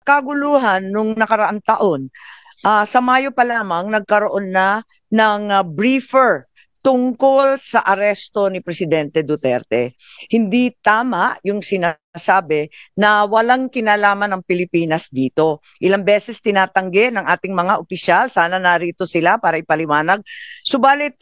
kaguluhan nung nakaraang taon, sa Mayo pa lamang nagkaroon na ng briefer tungkol sa aresto ni Presidente Duterte. Hindi tama yung sinasabi na walang kinalaman ng Pilipinas dito. Ilang beses tinatanggi ng ating mga opisyal, sana narito sila para ipaliwanag. Subalit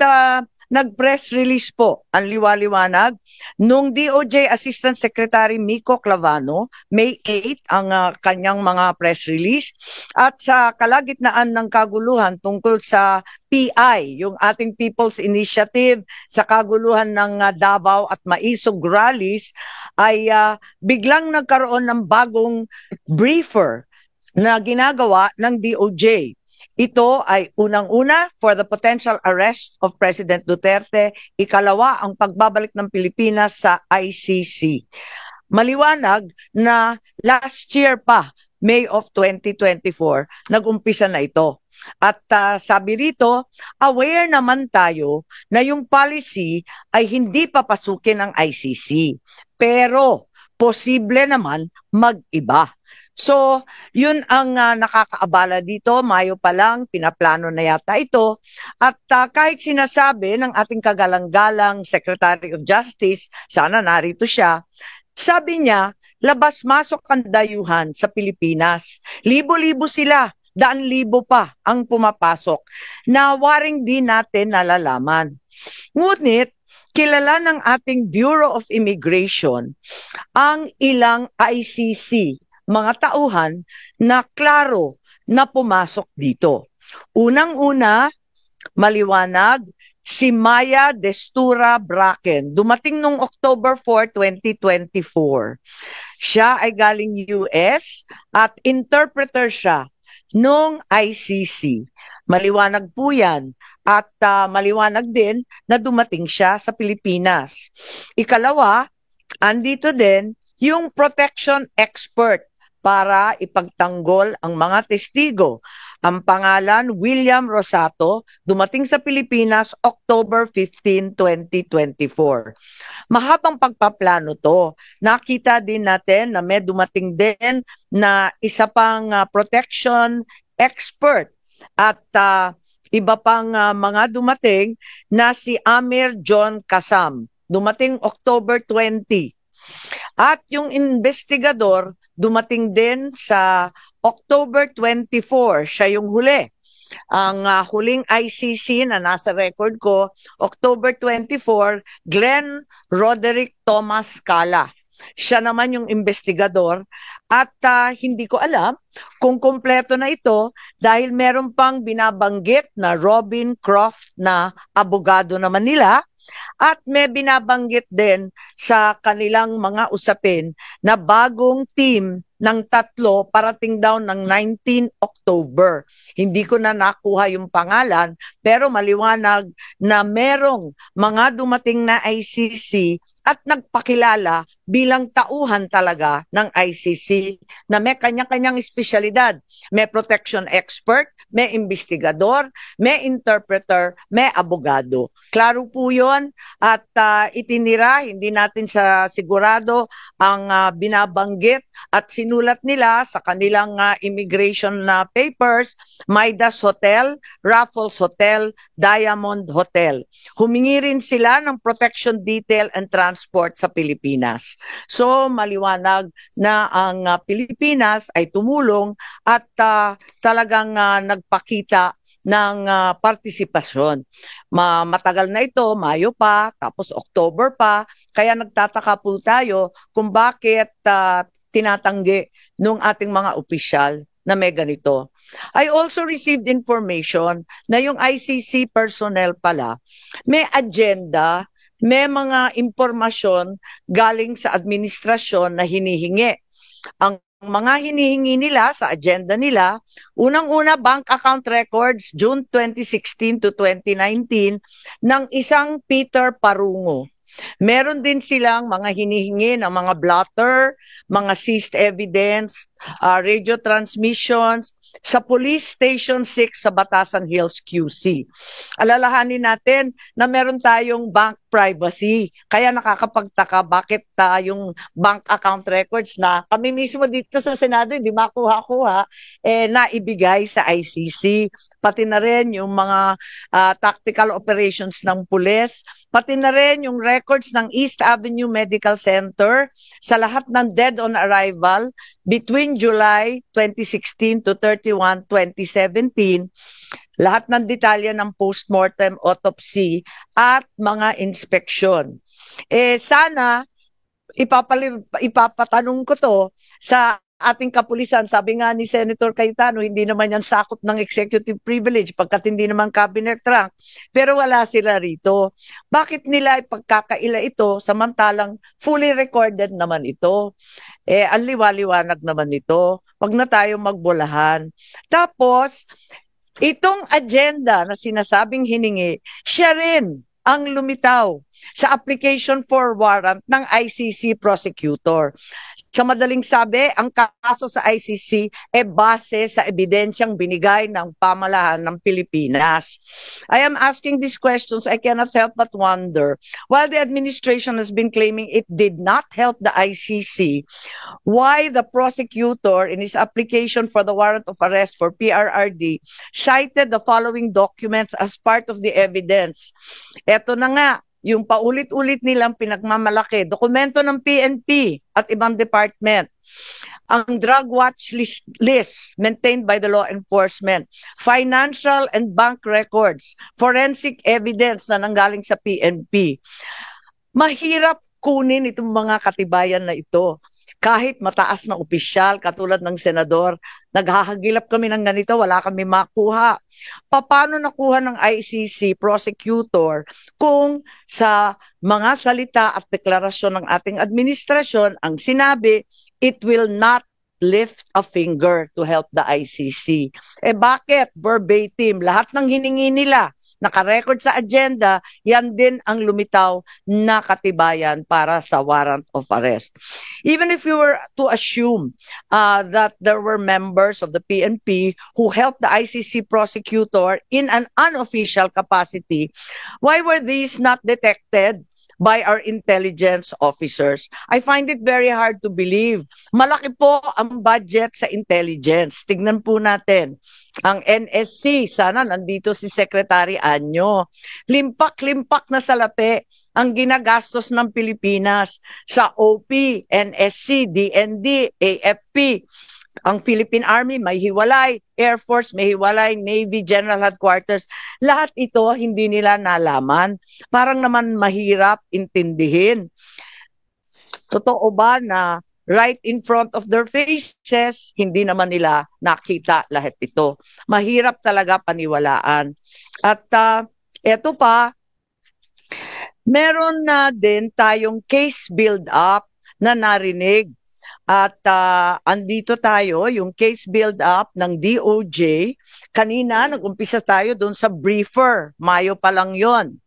nag-press release po ang liwaliwanag nung DOJ Assistant Secretary Mico Clavano, May 8 ang kanyang mga press release, at sa kalagitnaan ng kaguluhan tungkol sa PI, yung ating People's Initiative, sa kaguluhan ng Davao at Maisog rallies, ay biglang nagkaroon ng bagong briefer na ginagawa ng DOJ. Ito ay unang-una for the potential arrest of President Duterte, ikalawa ang pagbabalik ng Pilipinas sa ICC. Maliwanag na last year pa, May of 2024, nag-umpisa na ito. At sabi rito, aware naman tayo na yung policy ay hindi papasukin ng ICC. Pero posible naman mag-iba. So, yun ang nakakaabala dito. Mayo pa lang, pinaplano na yata ito. At kahit sinasabi ng ating kagalang-galang Secretary of Justice, sana narito siya, sabi niya, labas-masok ang dayuhan sa Pilipinas. Libo-libo sila, daan-libo pa ang pumapasok na waring di natin nalalaman. Ngunit, kilala ng ating Bureau of Immigration ang ilang ICC, mga tauhan na klaro na pumasok dito. Unang-una, maliwanag, si Maya Destura Bracken, dumating noong October 4, 2024. Siya ay galing US at interpreter siya noong ICC. Maliwanag po yan. At maliwanag din na dumating siya sa Pilipinas. Ikalawa, andito din yung protection expert para ipagtanggol ang mga testigo. Ang pangalan, William Rosato, dumating sa Pilipinas October 15, 2024. Mahabang pagpaplano to. Nakita din natin na may dumating din na isa pang protection expert at iba pang mga dumating na si Amir John Kasam. Dumating October 20. At yung investigador, dumating din sa October 24. Siya yung huli. Ang huling ICC na nasa record ko, October 24, Glenn Roderick Thomas Cala. Siya naman yung investigador at hindi ko alam kung kumpleto na ito dahil meron pang binabanggit na Robin Croft na abogado naman nila. At may binabanggit din sa kanilang mga usapin na bagong team ng tatlo parating daw ng 19 October. Hindi ko na nakuha yung pangalan pero maliwanag na merong mga dumating na ICC at nagpakilala bilang tauhan talaga ng ICC na may kanya-kanyang espesyalidad. May protection expert, may investigador, may interpreter, may abogado. Klaro po yun at itinira, hindi natin sa sigurado ang binabanggit at sinulat nila sa kanilang immigration papers, Midas Hotel, Raffles Hotel, Diamond Hotel. Humingi rin sila ng protection detail and transport sa Pilipinas. So maliwanag na ang Pilipinas ay tumulong at talagang nagpakita ng partisipasyon. Matagal na ito, Mayo pa, tapos October pa, kaya nagtataka po tayo kung bakit tinatanggi ng ating mga opisyal na may ganito. I also received information na yung ICC personnel pala may agenda, may mga impormasyon galing sa administrasyon na hinihingi. Ang mga hinihingi nila sa agenda nila, unang-una bank account records June 2016 to 2019 ng isang Peter Parungo. Meron din silang mga hinihingi ng mga blotter, mga seized evidence, radio transmissions sa Police Station 6 sa Batasan Hills, QC. Alalahanin natin na meron tayong bank privacy. Kaya nakakapagtaka bakit yung bank account records na kami mismo dito sa Senado hindi makuha-kuha, naibigay sa ICC. Pati na rin yung mga tactical operations ng pulis, pati na rin yung records ng East Avenue Medical Center sa lahat ng dead on arrival between July 2016 to 31, 2017, lahat ng detalye ng postmortem autopsy at mga inspeksyon. Sana ipapatanong ko to sa ating kapulisan. Sabi nga ni Senator Cayetano, hindi naman yan sakop ng executive privilege pagkat hindi naman cabinet rank. Pero wala sila rito. Bakit nila ipagkakaila ito samantalang fully recorded naman ito? Ang liwaliwanag naman ito. Wag na tayong magbulahan. Tapos, itong agenda na sinasabing hiningi, siya rin ang lumitaw sa application for warrant ng ICC prosecutor. Sa madaling sabi, ang kaso sa ICC base sa ebidensyang binigay ng pamahalaan ng Pilipinas. I am asking these questions, I cannot help but wonder, while the administration has been claiming it did not help the ICC, why the prosecutor in his application for the warrant of arrest for PRRD cited the following documents as part of the evidence. Ito na nga, yung paulit-ulit nilang pinagmamalaki, dokumento ng PNP at ibang department, ang drug watch list maintained by the law enforcement, financial and bank records, forensic evidence na nanggaling sa PNP. Mahirap kunin itong mga katibayan na ito. Kahit mataas na opisyal, katulad ng senador, naghahagilap kami ng ganito, wala kami makuha. Paano nakuha ng ICC prosecutor kung sa mga salita at deklarasyon ng ating administrasyon ang sinabi, it will not lift a finger to help the ICC? Bakit? Verbatim, lahat ng hiningi nila, nakarecord sa agenda, yan din ang lumitaw na katibayan para sa warrant of arrest. Even if you were to assume that there were members of the PNP who helped the ICC prosecutor in an unofficial capacity, why were these not detected by our intelligence officers? I find it very hard to believe. Malaki po ang budget sa intelligence. Tignan po natin. Ang NSC, sana nandito si Secretary Anyo. Limpak-limpak na salapi ang ginagastos ng Pilipinas sa OP, NSC, DND, AFP. Ang Philippine Army may hiwalay, Air Force may hiwalay, Navy General Headquarters. Lahat ito hindi nila nalaman. Parang naman mahirap intindihin. Totoo ba na right in front of their faces, hindi naman nila nakita lahat ito? Mahirap talaga paniwalaan. At eto pa, meron na din tayong case build-up na narinig. At andito tayo, yung case build-up ng DOJ. Kanina, nag-umpisa tayo doon sa briefer. Mayo pa lang yon.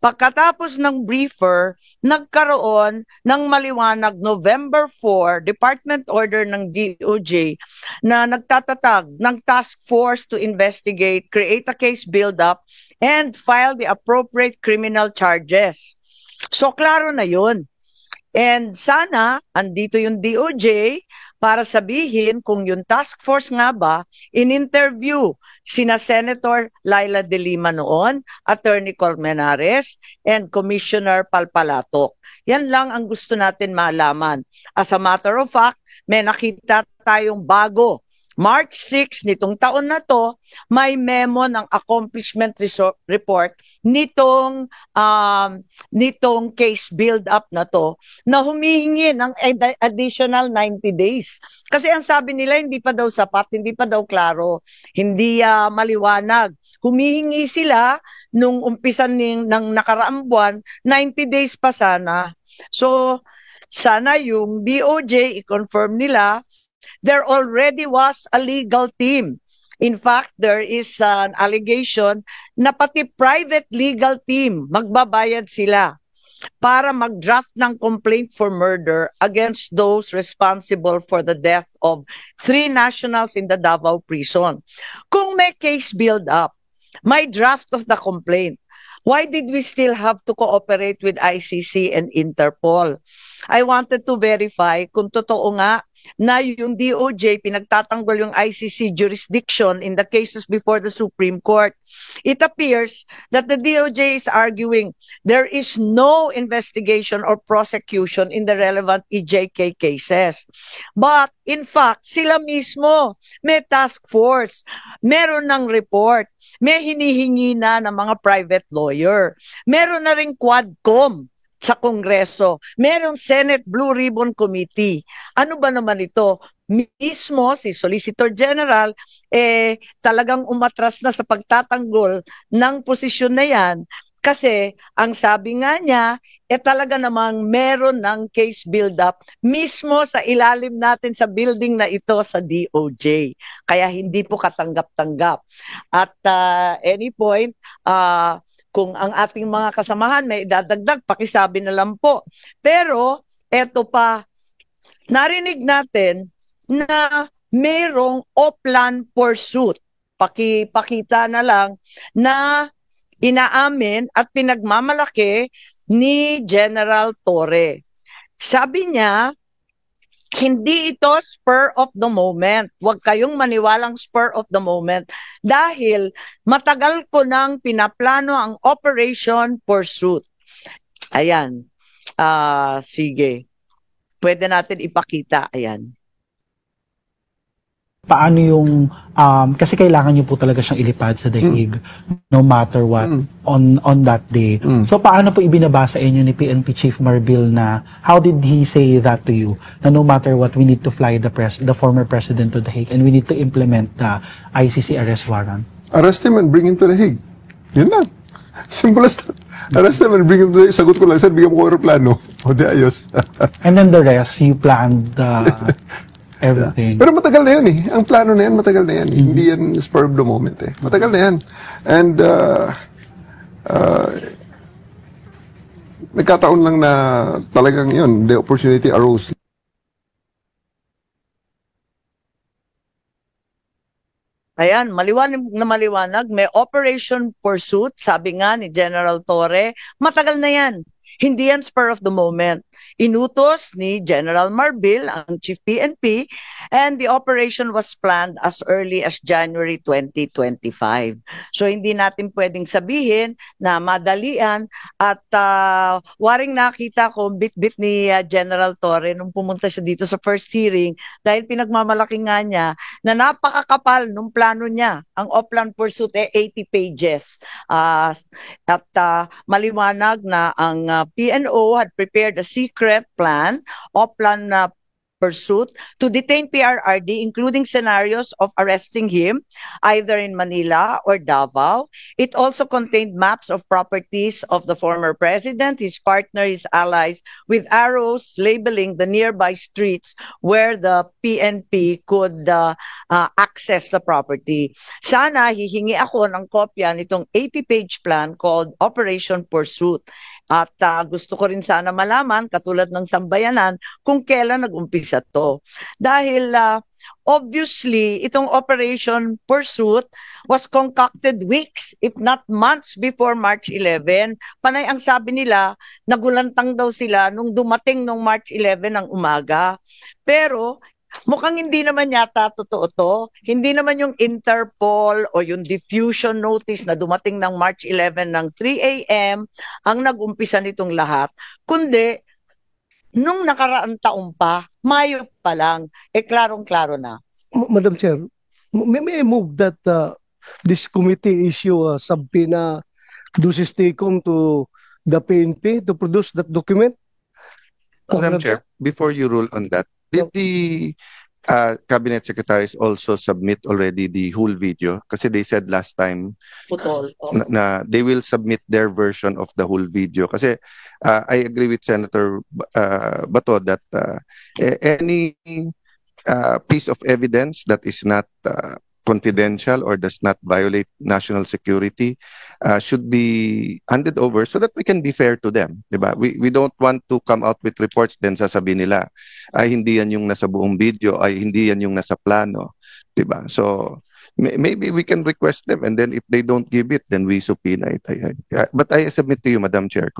Pagkatapos ng briefer, nagkaroon ng maliwanag November 4, Department Order ng DOJ na nagtatatag ng task force to investigate, create a case build-up, and file the appropriate criminal charges. So, klaro na yun. And sana, andito yung DOJ para sabihin kung yung task force nga ba, in-interview sina Senator Laila De Lima noon, Attorney Colmenares, and Commissioner Palpalatok. Yan lang ang gusto natin malaman. As a matter of fact, may nakita tayong bago. March 6 nitong taon na to, may memo ng accomplishment report nitong case build-up na to na humihingi ng additional 90 days. Kasi ang sabi nila hindi pa daw sapat, hindi pa daw klaro, hindi maliwanag. Humihingi sila nung umpisa ng nakaraang buwan, 90 days pa sana. So, sana yung DOJ i-confirm nila. There already was a legal team. In fact, there is an allegation na pati private legal team magbabayad sila para mag-draft ng complaint for murder against those responsible for the death of 3 nationals in the Davao prison. Kung may case build-up, may draft of the complaint, Why did we still have to cooperate with ICC and Interpol? I wanted to verify kung totoo nga na yung DOJ pinagtatanggol yung ICC jurisdiction in the cases before the Supreme Court. It appears that the DOJ is arguing there is no investigation or prosecution in the relevant EJK cases. But in fact, sila mismo may task force, meron ng report, may hinihingi na ng mga private lawyer, meron na ring Quadcom sa Kongreso, merong Senate Blue Ribbon Committee. Ano ba naman ito? Mismo si Solicitor General talagang umatras na sa pagtatanggol ng posisyon na yan kasi ang sabi nga niya talaga namang meron ng case build-up mismo sa ilalim natin sa building na ito sa DOJ. Kaya hindi po katanggap-tanggap. At any point, kung ang ating mga kasamahan may idadagdag, pakisabi na lang po. Pero, eto pa, narinig natin na mayroong Oplan pursuit. Pakita na lang na inaamin at pinagmamalaki ni General Torre. Sabi niya, hindi ito spur of the moment. Huwag kayong maniwalang spur of the moment dahil matagal ko nang pinaplano ang Operation Pursuit. Ayan. Sige. Pwede natin ipakita. Ayan. Paano yung, kasi kailangan nyo po talaga siyang ilipad sa daig no matter what on that day. So paano po ibinaba sa inyo ni PNP Chief Marbil na how did he say that to you? Na no matter what, we need to fly the former president to The Hague and we need to implement the ICC arrest warrant? Arrest him and bring him to The Hague. Yun lang. Simple as that. Arrest him and bring him to The Hague. Sagot ko lang, sir, bigyan mo ko aeroplano. O di ayos. And then the rest, you planned everything. Pero matagal na yun eh. Ang plano na yan, matagal na yan. Hindi yan spur of the moment eh. Matagal na yan. And nagkataon lang na talagang yun, the opportunity arose. Ayan, maliwanag na maliwanag. May Operation Pursuit, sabi nga ni General Torre, matagal na yan. Hindi yan spur of the moment. Inutos ni General Marbil, ang Chief PNP, and the operation was planned as early as January 2025. So hindi natin pwedeng sabihin na madalian at waring nakita ko bit-bit ni General Torre nung pumunta siya dito sa first hearing dahil pinagmamalaki nga niya na napakakapal nung plano niya. Ang Oplan Pursuit 80 pages. At maliwanag na ang PNO had prepared a secret plan, Oplan Pursuit, to detain PRRD, including scenarios of arresting him either in Manila or Davao. It also contained maps of properties of the former president, his partner, his allies, with arrows labeling the nearby streets where the PNP could access the property. Sana hihingi ako ng kopya nitong 80-page plan called Operation Pursuit. At gusto ko rin sana malaman, katulad ng sambayanan, kung kailan nag-umpisa to. Dahil obviously, itong Operation Pursuit was concocted weeks, if not months before March 11. Panay ang sabi nila, nagulantang daw sila nung dumating nung March 11 ng umaga. Pero mukhang hindi naman yata totoo to. Hindi naman yung Interpol o yung diffusion notice na dumating ng March 11 ng 3 a.m. ang nag-umpisa nitong lahat. Kundi, nung nakaraang taon pa, Mayo pa lang, klarong-klaro na. Madam Chair, may I move that this committee issue a subpoena duces taken to the PNP to produce that document? Madam Chair, before you rule on that, did the cabinet secretaries also submit already the whole video? Kasi they said last time Putol. na they will submit their version of the whole video. Kasi I agree with Senator Bato that any piece of evidence that is not confidential or does not violate national security should be handed over so that we can be fair to them, diba? We don't want to come out with reports then sasabihin nila ay hindi yan yung nasa buong video, ay hindi yan yung nasa plano, diba? So maybe we can request them, and then if they don't give it, then we subpoena it. But I submit to you, Madam Chair, kung